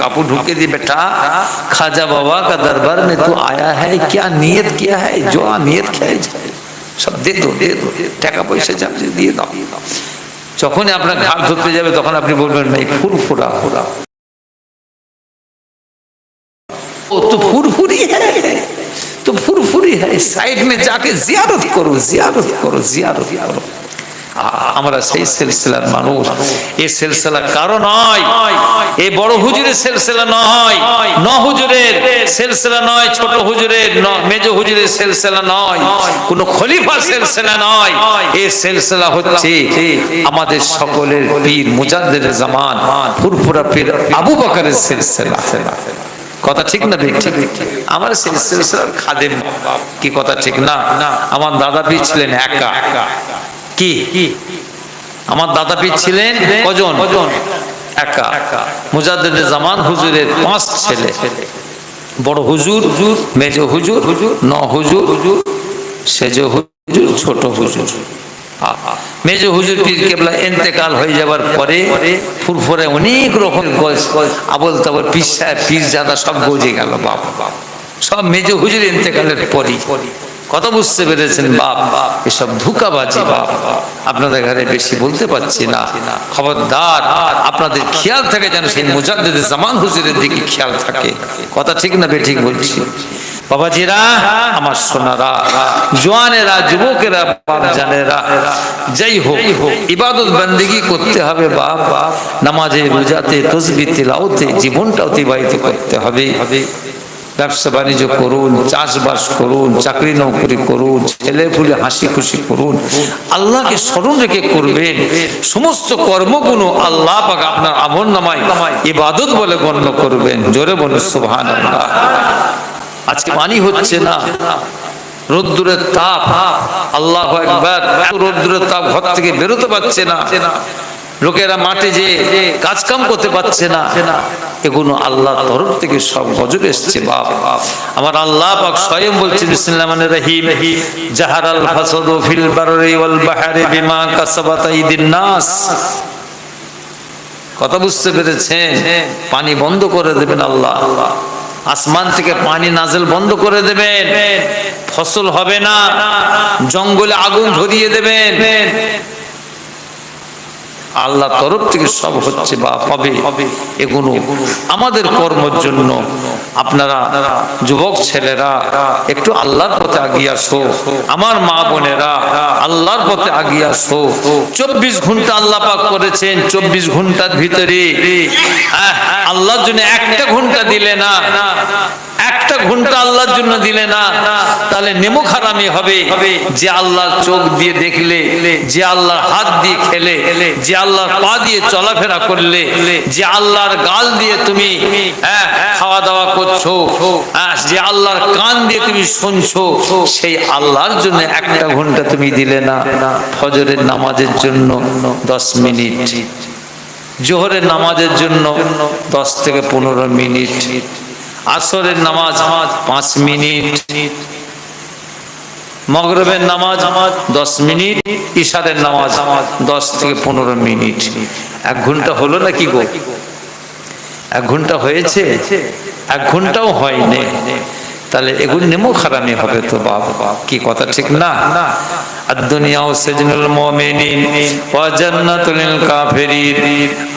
কাপড় ঢুকে দিয়ে, बेटा खाजा बाबा का दरबार में तू आया है, क्या नियत किया है, जो नियत किया है सब दे दो, টাকা পয়সা যা দিয়ে দাও। যখনই আপনার ঘাট ধরতে যাবে তখন আপনি বলবেন ভাই ফুরফুরা ও তো ফুরফুরি হ্যায়, तो फुरफुरी है, साइड में जाके जियारत करो, जियारत करो, जियारत करो। আমরা সেই সিলসিলার মানুষ। এই সিলসিলা কারো নয়, এই বড় হুজুরের সিলসিলা নয়, ন হুজুরের সিলসিলা নয়, ছোট হুজুরের মেজ হুজুরের সিলসিলা নয়, কোন খলিফা সিলসিলা নয়। এই সিলসিলা হচ্ছে আমাদের সকলের পীর মুজাদ্দিদে জামান ফুরফুরা পীর আবু বকরের সিলসিলা। কথা ঠিক না? ঠিক। আমার সেই সিলসিলার খাদেম। কি কথা ঠিক না? আমার দাদা পীর ছিলেন একা। কি আমার দাদা পীর ছিলেন কজন? একা। মুজাদ্দিদে জামান হুজুরের 5 ছেলে, বড় হুজুর, মেজ হুজুর, ন হুজুর, সেজ হুজুর, ছোট হুজুর। মেজ হুজুর পীর কেবলা ইন্তেকাল হয়ে যাবার পরে ফুরফুরে অনেক রকম আবল তাবল পীরজাদা সব গজে গেল বাপ। সব মেজ হুজুর ইন্তেকালের পরই। কথা বুঝতে পেরেছেন বাপ? এসব ধোঁকাবাজি বাপ। আপনাদের ঘরে বেশি বলতে পারছি না, খবরদার আপনাদের খেয়াল থাকে যেন সেই মুজাদ্দিদে জামান হুজুরের দিকে খেয়াল থাকে। কথা ঠিক না বেঠিক বলছি? বাবাজিরা, আমার সোনারা, জওয়ানেরা, যুবকেরা, বাপ জানেরা, যাই হোক ইবাদত বন্দেগী করতে হবে বাপ। নামাজে, রোজাতে, তাসবিহ তিলাওয়াতে জীবনটা অতিবাহিত করতে হবে। ব্যবসা বাণিজ্য করুন, চাষবাস করুন, চাকরি নৌকরি করুন, ছেলে পুলে হাসি খুশি করুন, আল্লাহকে স্মরণ রেখে করবেন। সমস্ত কর্মগুলো আল্লাহ পাক আপনার আমলনামায় ইবাদত বলে গণ্য করবেন। জোরে বলুন সুবহানাল্লাহ। আজকে পানি হচ্ছে না, রোদ্দুরের তাপ, আল্লাহু আকবার, রোদ্দুরের তাপ, ঘর থেকে বেরোতে পারছে না, লোকেরা মাঠে যে কাজ কাম করতে পারছে না, এগুলো আল্লাহর তরফ থেকে সব গজব এসছে। বাপ আমার আল্লাহ পাক স্বয়ং বলছেন বিসমিল্লাহির রহমানির রহিম, জাহারাল ফাসাদু ফিল বাররি ওয়াল বাহরি বিমা কাসাবাত আইদিন নাস। কথা বুঝতে পেরেছেন? পানি বন্ধ করে দেবেন আল্লাহ, আসমান থেকে পানি নাজেল বন্ধ করে দেবেন, ফসল হবে না, জঙ্গলে আগুন ধরিয়ে দেবেন, আল্লাহ তরফ থেকে সব হচ্ছে বা হবে। এগুলো আমাদের কর্মের জন্য আপনারা যুবক ছেলেরা একটু আল্লাহর পথে আগিয়ে আসো, আমার মা বোনেরা আল্লাহর পথে আগিয়ে আসো। 24 ঘন্টা আল্লাহ পাক করেছেন, 24 ঘন্টার ভিতরে আল্লাহর জন্য একটা ঘন্টা দিলে না, একটা ঘন্টা আল্লাহর জন্য দিলে না, তাহলে নেমো খারামি হবে। যে আল্লাহর চোখ দিয়ে দেখলে, যে আল্লাহর হাত দিয়ে খেলে, যে আল্লাহর পা দিয়ে চলাফেরা করলে, যে আল্লাহর গাল দিয়ে তুমি খাওয়া দাওয়া করছো, যে আল্লাহর কান দিয়ে তুমি শুনছো, সেই আল্লাহর জন্য একটা ঘন্টা তুমি দিলে না। ফজরের নামাজের জন্য 10 মিনিট, জোহরের নামাজের জন্য 10 থেকে 15 মিনিট, আসরের নামাজ 5 মিনিট, মাগরিবের নামাজ 10 মিনিট, ইশারের নামাজ 10 থেকে 15 মিনিট। 1 ঘন্টা হলো নাকি গো? 1 ঘন্টা হয়েছে? 1 ঘন্টাও হয়নি, তাহলে এগুলো নেমো খারামি হবে তো বাবা, কি কথা ঠিক না? আদ-দুনিয়া সিজনুল মুমিনিন ওয়া জান্নাতুল লিল কাফিরিন।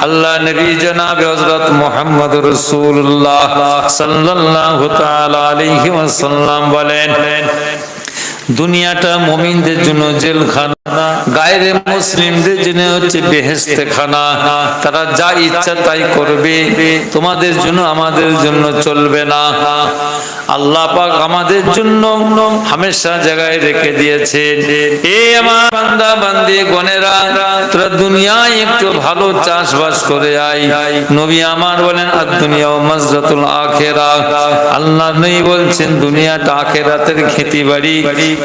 আল্লাহ নবী জনাব হযরত মুহাম্মদুর রাসূলুল্লাহ সাল্লাল্লাহু তাআলা আলাইহি ওয়াসাল্লাম বলেন, দুনিয়াটা মুমিনদের জন্য জেলখানা, গায়রে মুসলিমদের জন্য হচ্ছে বেহেশতে খানা। তারা যা ইচ্ছা তাই করবে, তোমাদের জন্য আমাদের জন্য চলবে না। আল্লাহ পাক আমাদের জন্য হামেশা জায়গায় রেখে দিয়েছেন, এ আমার বান্দা বান্দি গণেরা, তোরা দুনিয়ায় একটু ভালো চাষবাস করে আয়। নবী আমার বলেন আদ-দুনিয়া মাজরাতুল আখিরাহ। আল্লাহ নবী বলছেন দুনিয়াটা আখিরাতের খেতিবাড়ি,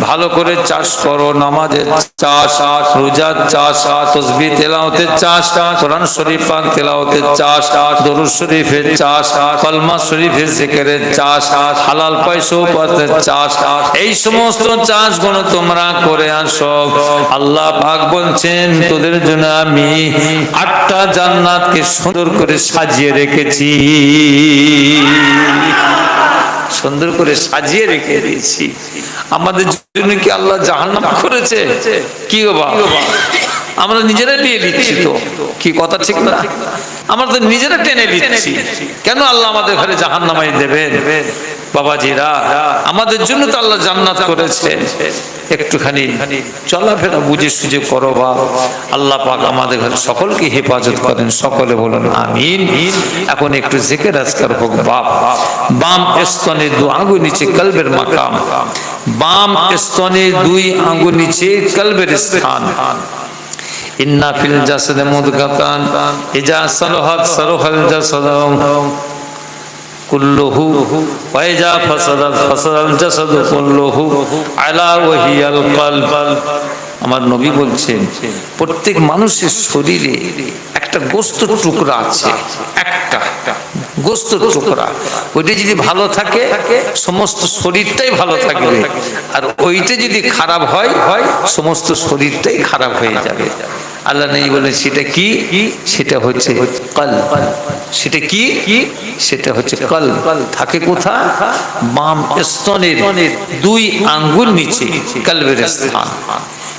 ভালো করে চাষ করো, নামাজের চাষ, রোজার চাষ, তাসবিহ তেলাওয়াতের চাষ, কোরআন শরীফ পাক তেলাওয়াতের চাষ, দরুদ শরীফের চাষ, কলমা শরীফের জিকিরের চাষ, হালাল পয়সা উপার্জনের চাষ, এই সমস্ত চাষগুলো তোমরা করে আসো। আল্লাহ পাক বলছেন তোদের জন্য আমি 8টা জান্নাতকে সুন্দর করে সাজিয়ে রেখেছি, সুন্দর করে সাজিয়ে রেখে দিয়েছি। আমাদের জন্য কি আল্লাহ জাহান্নাম করেছে? কি গো বাবা, আমরা নিজেরা নিয়ে নিচ্ছি তো, কি কথা ঠিক না? আমরা তো নিজেরা টেনে নিচ্ছি। কেন আল্লাহ আমাদের ঘরে জাহান্নামাই দেবেন? বাবাজিরা, আমাদের জন্য তো আল্লাহ জান্নাত করেছে। একটুখানি চলাফেরা বুঝে সুঝে করো বাবা। আল্লাহ পাক আমাদের ঘরে সকলকে হেফাজত করেন, সকলে বলুন আমিন। এখন একটু জিকির আজকার হোক বাপ। বাম স্তনে 2 আঙ্গুল নিচে কলবের মাকাম, বাম স্তনে 2 আঙ্গুল নিচে কলবের স্থান। ইন্না ফিল জাসাদি মুদগাতান ইজা সালাহাত সালাহাল জাসাদু কুল্লুহু ওয়া ইজা ফাসাদাত ফাসাদাল জাসাদু কুল্লুহু আলা ওয়াহিয়াল কলব। আমার নবী বলছেন প্রত্যেক মানুষের শরীরে একটা গোস্তের টুকরা আছে, একটা গোস্তের টুকরা। ওইটা যদি ভালো থাকে সমস্ত শরীরটাই ভালো থাকবে, আর ওইটা যদি খারাপ হয় সমস্ত শরীরটাই খারাপ হয়ে যাবে। আল্লাহ নেই বলে সেটা কি? সেটা হচ্ছে কলব। সেটা কি? সেটা হচ্ছে কলব। থাকে কোথায়? বাম স্তনের 2 আঙ্গুল নিচে কলবের স্থান,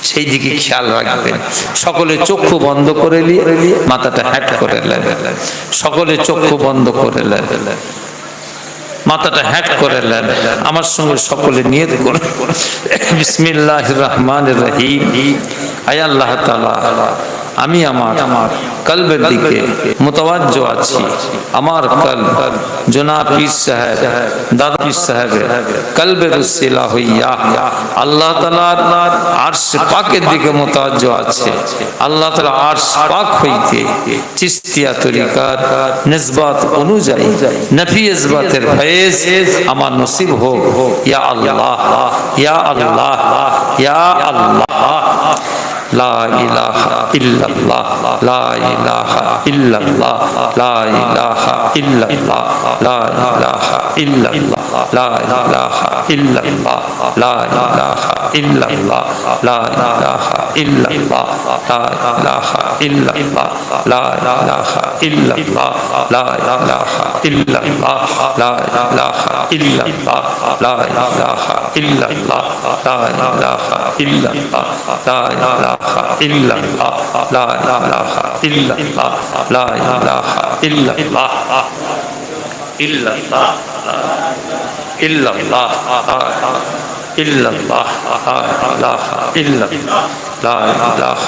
সেই দিকে খেয়াল রাখবেন। সকলে চক্ষু বন্ধ করে নিয়ে মাথাটা হ্যাট করে নেন, সকলে চক্ষু বন্ধ করে নেন, মাথাটা হ্যাট করে নেন। আমার সঙ্গে সকলে নিয়ত করুন বিসমিল্লাহির রহমানির রহিম। আয় আল্লাহ তাআলা, আমি আমার কলবের দিকে মুতাওয়াজ্জো আছি। আমার কলব জনাব পীর সাহেব, দাদা পীর সাহেবের কলবের উসিলা হইয়া আল্লাহ তাআলার আরশ পাকের দিকে মুতাওয়াজ্জো আছে। আল্লাহ তাআলা আরশ পাক হইতে চিশতিয়া তরিকার নিসবত অনুযায়ী নফি ইসবাতের ফয়েজ আমার নসিব হোক। ইয়া আল্লাহ, ইয়া আল্লাহ, ইয়া আল্লাহ। লা ইলাহা ইল্লাল্লাহ, লা ইলাহা ইল্লাল্লাহ, লা ইলাহা ইল্লাল্লাহ, লা ইলাহা ইল্লাল্লাহ, লা ইলাহা ইল্লাল্লাহ, লা ইলাহা ইল্লাল্লাহ, লা ইলাহা ইল্লাল্লাহ, লা ইলাহা ইল্লাল্লাহ, লা ইলাহা ইল্লাল্লাহ, লা ইলাহা ইল্লাল্লাহ, লা ইলাহা ইল্লাল্লাহ, লা ইলাহা ইল্লাল্লাহ, লা ইলাহা ইল্লাল্লাহ, লা ইলাহা ইল্লাল্লাহ, লা ইলাহা ইল্লাল্লাহ, লা ইলাহা ইল্লাল্লাহ, ইল্লাল্লাহ, ইল্লাল্লাহ, ইল্লাল্লাহ, ইল্লাল্লাহ, লা ইলাহা ইল্লাল্লাহ, লা ইলাহা ইল্লাল্লাহ, লা ইলাহা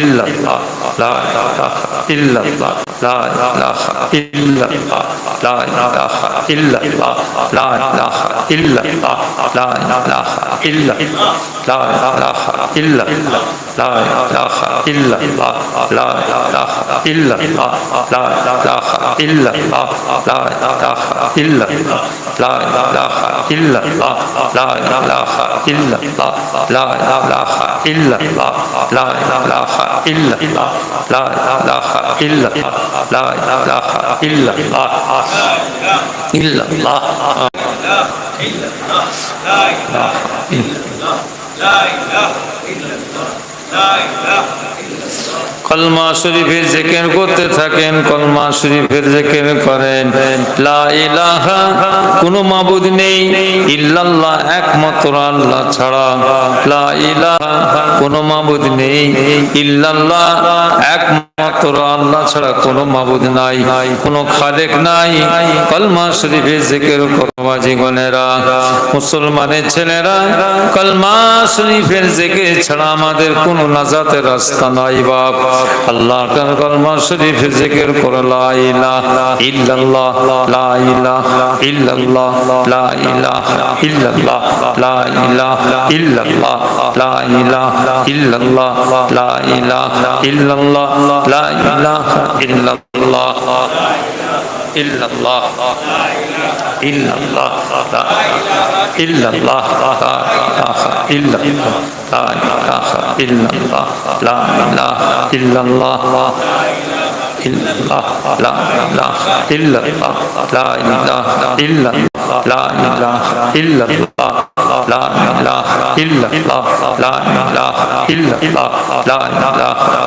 ইল্লাল্লাহ, লা ইলাহা ইল্লাল্লাহ, লা ইলাহা ইল্লাল্লাহ, লা ইলাহা ইল্লাল্লাহ, লা ইলাহা ইল্লাল্লাহ, লা ইলাহা ইল্লাল্লাহ, লা ইলাহা ইল্লাল্লাহ, লা ইলাহা ইল্লাল্লাহ, লা ইলাহা ইল্লাল্লাহ, লা ইলাহা ইল্লাল্লাহ, লা ইলাহা ইল্লাল্লাহ, লা ইলাহা ইল্লাল্লাহ, লা ইলাহা ইল্লাল্লাহ, লা ইলাহা ইল্লাল্লাহ, লা ইলাহা ইল্লাল্লাহ, ইল্লাল্লাহ, লা ইলাহা ইল্লাল্লাহ, লা ইলাহা ইল্লাল্লাহ, লা ইলাহা ইল্লাল্লাহ। কলমা শরীফের জিকির করতে থাকেন, কলমা শরীফের জিকির করেন। লা ইলাহা, কোনো মাবুদ নেই ইল্লাল্লাহ, একমাত্র আল্লাহ ছাড়া। লা ইলাহা, কোনো মাবুদ নেই ইল্লাল্লাহ, একমাত্র আল্লাহ ছাড়া কোনো মাবুদ নাই, কোনো খালেক নাই। কলমা শরীফের জিকির করবা জীবনেরা, মুসলমানের ছেলেরা, কলমা শরীফের জিকির ছাড়া আমাদের কোনো নাজাতের রাস্তা নাই বাপ। আল্লাহ তাআলার কলমা শরীফ জিকির করো। লা ইলাহা ইল্লাল্লাহ, লা ইলাহা ইল্লাল্লাহ, লা ইলাহা ইল্লাল্লাহ, লা ইলাহা ইল্লাল্লাহ, লা ইলাহা ইল্লাল্লাহ, লা ইলাহা ইল্লাল্লাহ, লা ইলাহা ইল্লাল্লাহ, ইল্লাল্লাহ, ইল্লাল্লাহ, লা ইল্লাল্লাহ, লা ইলাহা ইল্লাল্লাহ, লা ইলাহা ইল্লাল্লাহ, লা ইলাহা ইল্লাল্লাহ, ইল্লাল্লাহ, লা ইলাহা ইল্লাল্লাহ, লা ইলাহা ইল্লাল্লাহ, লা ইলাহা ইল্লাল্লাহ, লা ইলাহা ইল্লাল্লাহ, লা ইলাহা ইল্লাল্লাহ, লা ইলাহা ইল্লাল্লাহ, লা ইলাহা ইল্লাল্লাহ, লা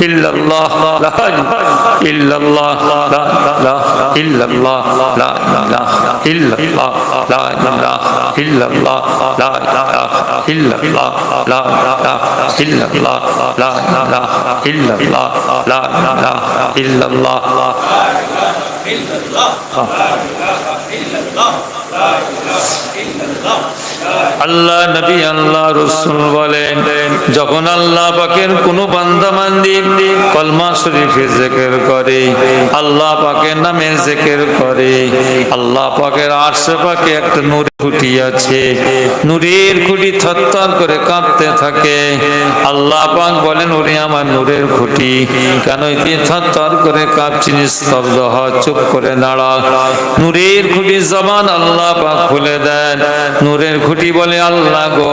ইল্লাল্লাহ, লা ইল্লাল্লাহ, লা ইলাহা ইল্লাল্লাহ, লা ইলাহা ইল্লাল্লাহ, লা ইলাহা ইল্লাল্লাহ, লা ইলাহা ইল্লাল্লাহ, লা ইলাহা ইল্লাল্লাহ, লা ইলাহা ইল্লাল্লাহ, লা ইলাহা ইল্লাল্লাহ, আল্লাহ নবী আল্লাহ রাসূল বলেন, যখন আল্লাহ পাকের কোন বান্দা বান্দি কলমা শরীফের জিকির করে, আল্লাহ পাকের নামে জিকির করে, আল্লাহ পাকের আরশে পাকে একটা নূর খুঁটি আছে, নূরের খুঁটি থরথর করে কাঁপতে থাকে। আল্লাহ পাক বলেন, ওরে আমার নূরের খুঁটি, কেন তুই থরথর করে কাঁপছিস? নিস্তব্ধ হ, চুপ করে দাঁড়া। নূরের খুঁটি জবান আল্লাহ পাক খুলে দেন। নূরের খুঁটি বলে, আল্লাহ গো,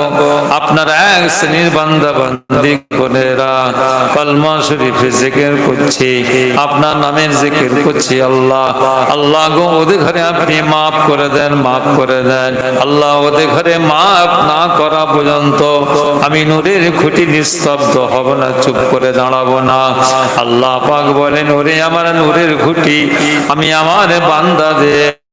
আপনার এক শ্রেণীর বান্দা বান্দি কোনেরা কলমা শরীফে জিকির করছে, আপনার নামের জিকির করছে। আল্লাহ, আল্লাহ গো, ওদের ঘরে আপনি মাফ করে দেন, মাফ করে দেন। আল্লাহ, ওদের ঘরে মাফ না করা পর্যন্ত আমি নূরের খুঁটি নিস্তব্ধ হব না, চুপ করে দাঁড়াবো না। আল্লাহ পাক বলেন, ওরে আমার নূরের খুঁটি, আমি আমার বান্দাদের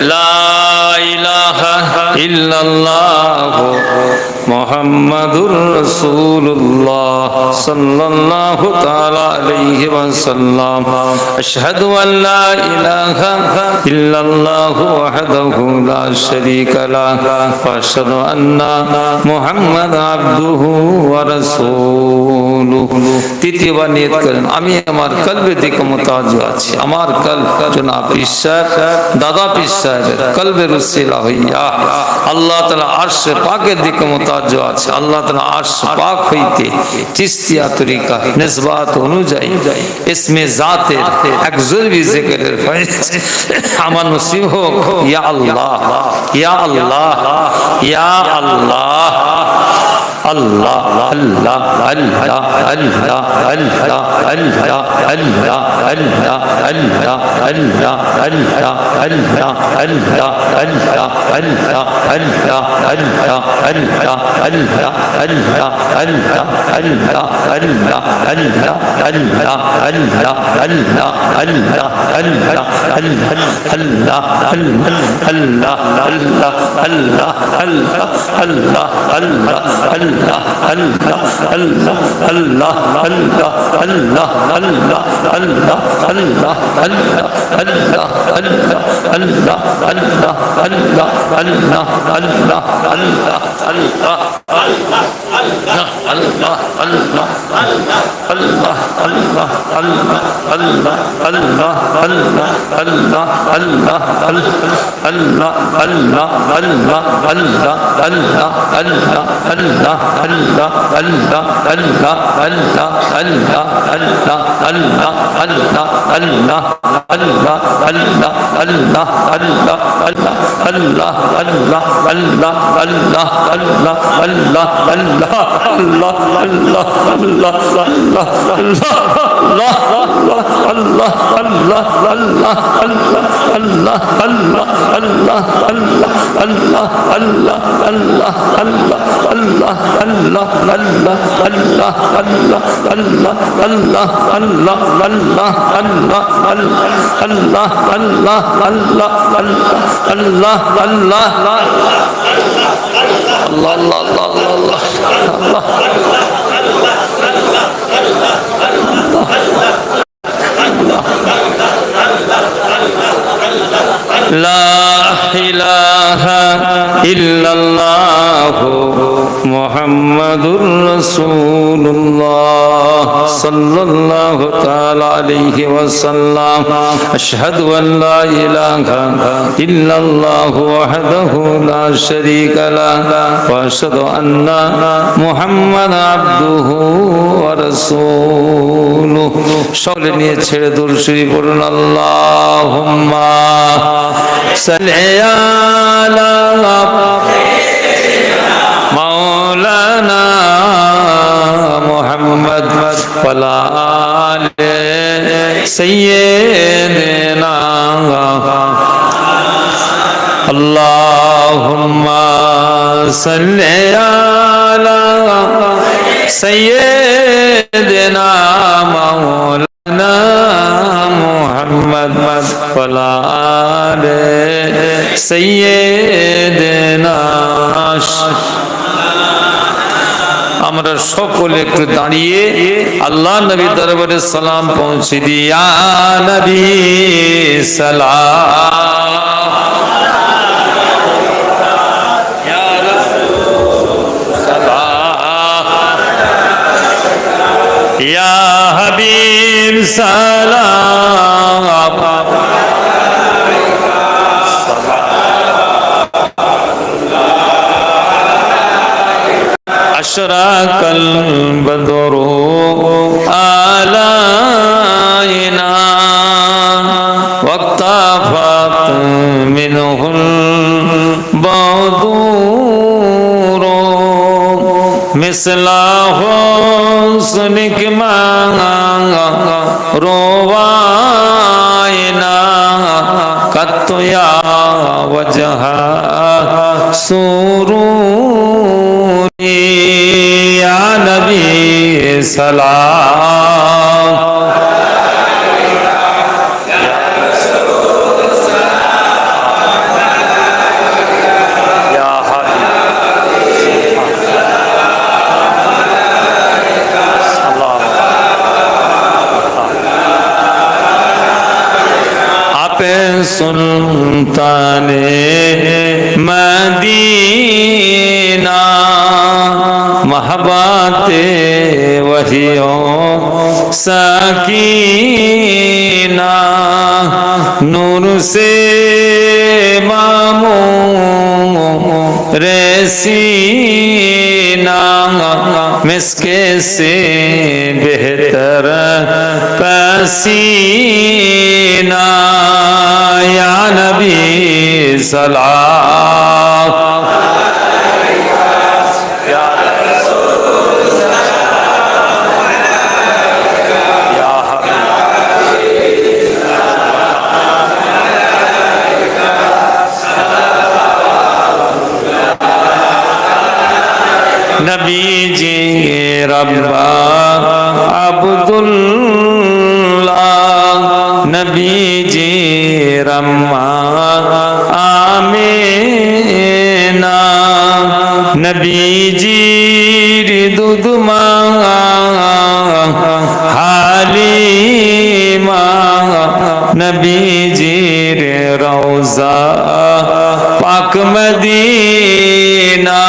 لا إله إلا الله محمد رسول الله صلى الله تعالى عليه وسلم أشهد أن لا إله إلا الله وحده لا شريك له وأشهد أن محمد عبده ورسوله তৃতীয়বার নিয়ত করেন আমি আমার কলবের দিকে মুতাওয়াজ্জো আছি আমার কলব জনাব পীর সাহেব দাদা পীর সাহেবের কলবের উসিলা হইয়া আল্লাহ তাআলা আরশ পাকের দিকে মুতাওয়াজ্জো আছে আল্লাহ তাআলা আরশ পাক হইতে চিশতিয়া তরিকা নিসবাত অনুযায়ী ইসমে জাতের এক জরুরি জিকিরের ফয়েজ আমার নসিব হোক ইয়া আল্লাহ ইয়া আল্লাহ ইয়া আল্লাহ Allah Allah Allah Allah Allah Allah Allah Allah Allah Allah Allah Allah Allah Allah لا إله إلا الله محمد رسول الله صلى الله تعالى عليه وسلم أشهد أن لا إله إلا الله وحده لا شريك له وأشهد أن محمد عبده ورسوله সকলে নিয়ে ছেড়ে দরুদ শরীফ পড়ুন আল্লাহুম্মা সাল্লি আলা মাওলানা মুহাম্মদ ওয়া আলা আলি সাইয়্যিদিনা আল্লাহুম্মা সাল্লি আলা সাইয়্যিদিনা মাওলানা মুহাম্মদ ওয়া আলা আলি সাইয়্যিদিনা আমরা সকলে একটু দাঁড়িয়ে আল্লাহ নবী দরবারে সালাম পৌঁছে দিয়া নবী সালাম ইয়া রাসূল সালাম ইয়া হাবিব সালাম أشرق البدر على दूर मिसला हुस्निक रोवाइना कत्तो या वजह सुरूरी या नबी सलाम सुल्ताने मदीना महबाते वहियो सकीना नूर से मामू रेसीना मिसके से बेहतर पसीना या नबी सलाम नबी जी रब्बा अब्दुल्लाह नबी जी रम्मा आमीना नबी जी दुदमा हालिमा नबी जी रौजा पाक मदीना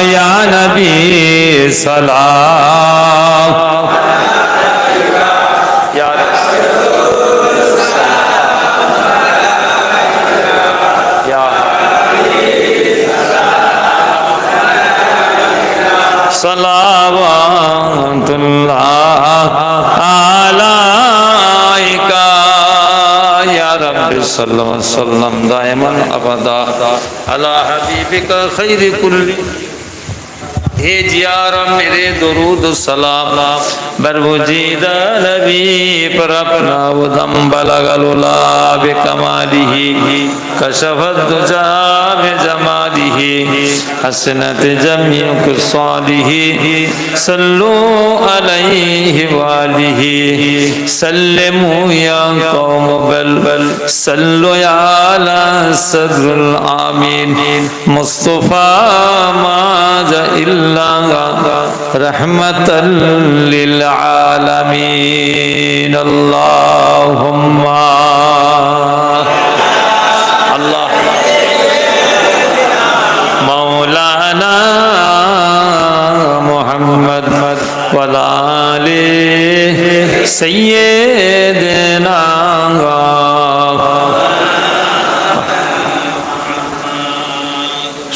या नबी सलाम या सलावतुल्लाह अलैका या रब्बि सल्लल्लाहु अलैहि वसल्लम दाइमन अबदा अला हबीबिका खैरि कुल्ली हे जियारा मेरे दुरूद सलाम बरवजीदा नबी पर अपना उदम बलगलुला बिकमालिही कशफत दुजा बिजमालिही हसनत जमीउक सालिही सल्लु अलैहि वालिही सल्लिमु या कौम बल सल्लु या अला सद्रुल आमीन मुस्तफा माजा रहमतल लिल आलमीन अल्लाहुम्मा अल्लाह मौलाना मुहम्मद वला आले सय्यदना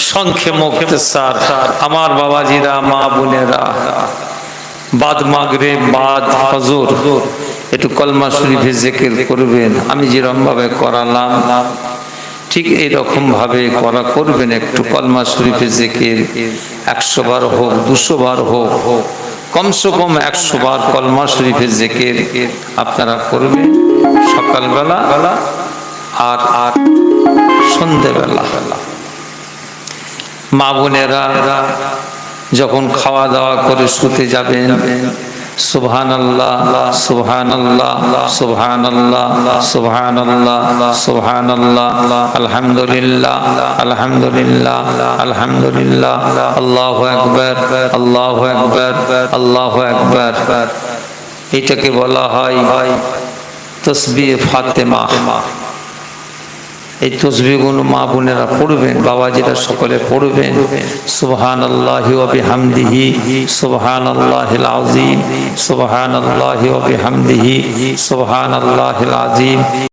संख्य मुख्तसार আমার বাবাজিরা মা বোনেরা বাদ মাগরিব বাদ হুজুর একটু কলমা শরীফে জিকির করবেন আমি যেরকম ভাবে করালাম ঠিক এই রকম ভাবে করা করবেন একটু কলমা শরীফে জিকির 100 বার হোক 200 বার হোক কমসে কম 100 বার কলমা শরীফে জিকির আপনারা করবেন সকালবেলা আর সন্ধ্যাবেলা মা বোনেরা যখন খাওয়া দাওয়া করে শুতে যাবেন সুবহানাল্লাহ সুবহানাল্লাহ সুবহানাল্লাহ সুবহানাল্লাহ সুবহানাল্লাহ আলহামদুলিল্লাহ আলহামদুলিল্লাহ আলহামদুলিল্লাহ আল্লাহু আকবার আল্লাহু আকবার আল্লাহু আকবার এটাকে বলা হয় তাসবিহ ফাতেমা এই তসবিহগুলো মা বোনেরা পড়বেন বাবাজিরা সকলে পড়বেন সুবহানাল্লাহি ওয়া বিহামদিহি সুবহানাল্লাহিল আযীম সুবহানাল্লাহি ওয়া বিহামদিহি সুবহানাল্লাহিল আযীম।